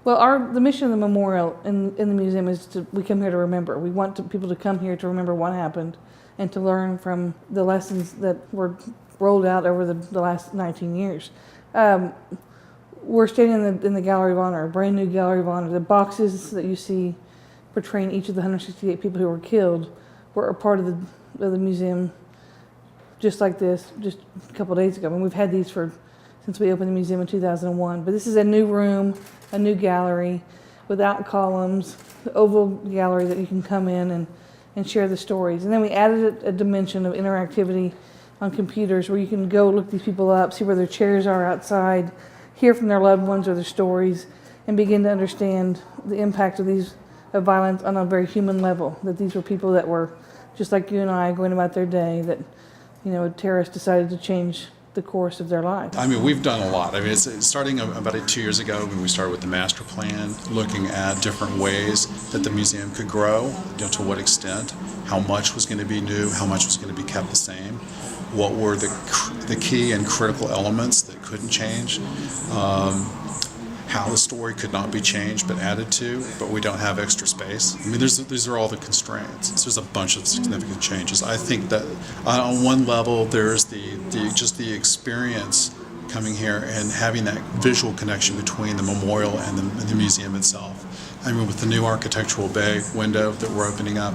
Well, the mission of the memorial in the museum is we come here to remember. We want people to come here to remember what happened and to learn from the lessons that were rolled out over the last 19 years. We're standing in the Gallery of Honor, a brand new Gallery of Honor. The boxes that you see portraying each of the 168 people who were killed were a part of the museum just like this just a couple of days ago. I mean, we've had these since we opened the museum in 2001. But this is a new room, a new gallery without columns, the oval gallery that you can come in and share the stories. And then we added a dimension of interactivity on computers where you can go look these people up, see where their chairs are outside, hear from their loved ones or their stories, and begin to understand the impact of violence on a very human level, that these were people that were just like you and I going about their day, that a terrorist decided to change the course of their lives. I mean, we've done a lot. I mean, it's starting about 2 years ago when we started with the master plan, looking at different ways that the museum could grow, to what extent, how much was going to be new, how much was going to be kept the same, what were the key and critical elements that couldn't change, how the story could not be changed but added to, but we don't have extra space. I mean, these are all the constraints. There's a bunch of significant changes. I think that on one level, there's just the experience coming here and having that visual connection between the memorial and the museum itself. I mean, with the new architectural bay window that we're opening up,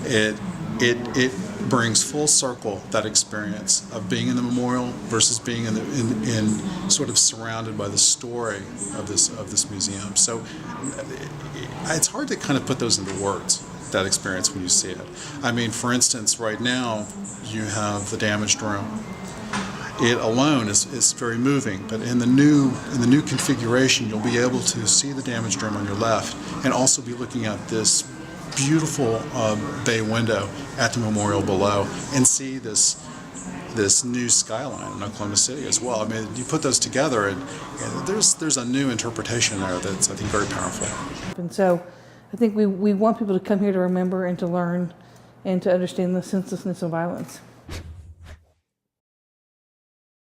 it brings full circle that experience of being in the memorial versus being in sort of surrounded by the story of this museum. So it's hard to kind of put those into words, that experience, when you see it. I mean, for instance, right now you have the damaged room. It alone is very moving, but in the new configuration, you'll be able to see the damaged room on your left and also be looking at this beautiful bay window at the memorial below and see this new skyline in Oklahoma City as well. I mean, you put those together and there's a new interpretation there that's, I think, very powerful. And so I think we want people to come here to remember and to learn and to understand the senselessness of violence.